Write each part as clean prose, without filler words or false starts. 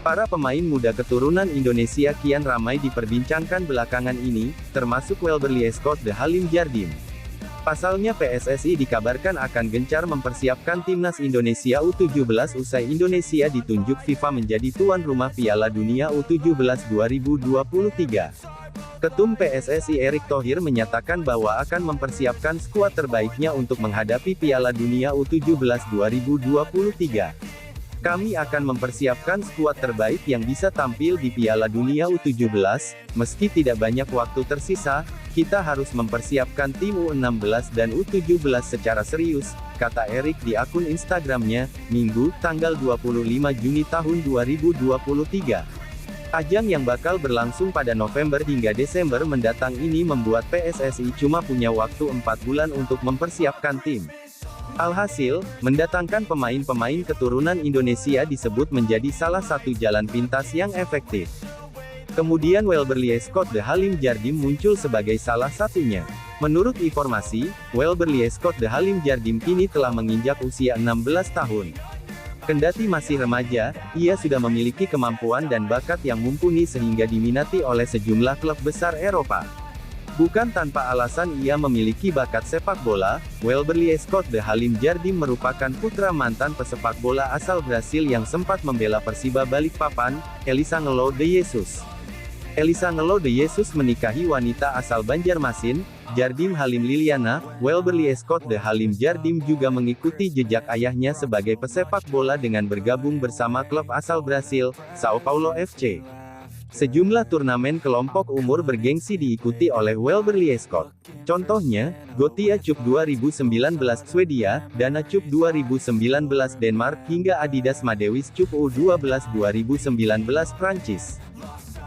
Para pemain muda keturunan Indonesia kian ramai diperbincangkan belakangan ini, termasuk Welberly Escott de Halim Djardim. Pasalnya PSSI dikabarkan akan gencar mempersiapkan timnas Indonesia U17 usai Indonesia ditunjuk FIFA menjadi tuan rumah Piala Dunia U17 2023. Ketum PSSI Erick Thohir menyatakan bahwa akan mempersiapkan skuad terbaiknya untuk menghadapi Piala Dunia U17 2023. Kami akan mempersiapkan skuad terbaik yang bisa tampil di Piala Dunia U17, meski tidak banyak waktu tersisa, kita harus mempersiapkan tim U16 dan U17 secara serius, kata Erick di akun Instagramnya, Minggu, tanggal 25 Juni tahun 2023. Ajang yang bakal berlangsung pada November hingga Desember mendatang ini membuat PSSI cuma punya waktu 4 bulan untuk mempersiapkan tim. Alhasil, mendatangkan pemain-pemain keturunan Indonesia disebut menjadi salah satu jalan pintas yang efektif. Kemudian Welberly Escott de Halim Djardim muncul sebagai salah satunya. Menurut informasi, Welberly Escott de Halim Djardim kini telah menginjak usia 16 tahun. Kendati masih remaja, ia sudah memiliki kemampuan dan bakat yang mumpuni sehingga diminati oleh sejumlah klub besar Eropa. Bukan tanpa alasan ia memiliki bakat sepak bola, Welberly Escott de Halim Djardim merupakan putra mantan pesepak bola asal Brasil yang sempat membela Persiba Balikpapan, Elisangelo de Jesus. Elisangelo de Jesus menikahi wanita asal Banjarmasin, Djardim Halim Liliana. Welberly Escott de Halim Djardim juga mengikuti jejak ayahnya sebagai pesepak bola dengan bergabung bersama klub asal Brasil, Sao Paulo FC. Sejumlah turnamen kelompok umur bergengsi diikuti oleh Welberly Escott. Contohnya, Gothia Cup 2019 Swedia, Dana Cup 2019 Denmark hingga Adidas Madewis Cup U12 2019 Prancis.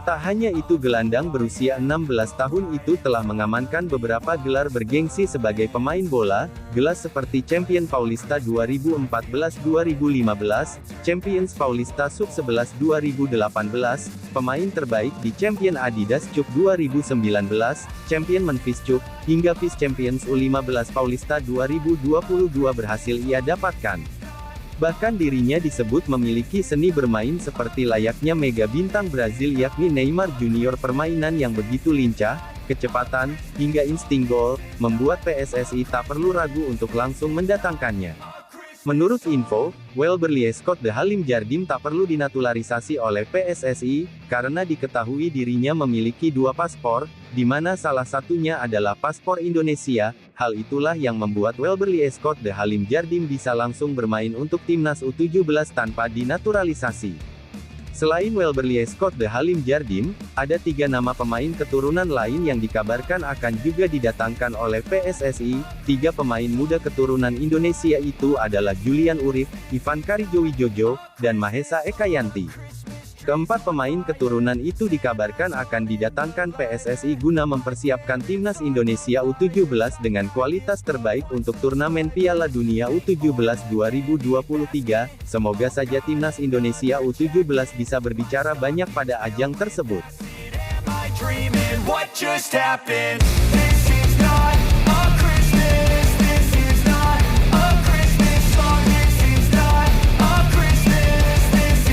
Tak hanya itu, gelandang berusia 16 tahun itu telah mengamankan beberapa gelar bergengsi sebagai pemain bola, gelas seperti Champion Paulista 2014-2015, Champions Paulista Sub-11 2018, pemain terbaik di Champion Adidas Cup 2019, Champion Memphis Cup, hingga Vice Champions U15 Paulista 2022 berhasil ia dapatkan. Bahkan dirinya disebut memiliki seni bermain seperti layaknya mega bintang Brazil yakni Neymar Junior. Permainan yang begitu lincah, kecepatan, hingga insting gol, membuat PSSI tak perlu ragu untuk langsung mendatangkannya. Menurut info, Welberly Escott de Halim Djardim tak perlu dinaturalisasi oleh PSSI, karena diketahui dirinya memiliki 2 paspor, di mana salah satunya adalah paspor Indonesia. Hal itulah yang membuat Welberly Escott de Halim Djardim bisa langsung bermain untuk timnas U17 tanpa dinaturalisasi. Selain Welberly Escott de Halim Djardim, ada 3 nama pemain keturunan lain yang dikabarkan akan juga didatangkan oleh PSSI. 3 pemain muda keturunan Indonesia itu adalah Julian Urif, Ivan Karijowijojo, dan Mahesa Ekayanti. Keempat pemain keturunan itu dikabarkan akan didatangkan PSSI guna mempersiapkan timnas Indonesia U17 dengan kualitas terbaik untuk turnamen Piala Dunia U17 2023. Semoga saja timnas Indonesia U17 bisa berbicara banyak pada ajang tersebut.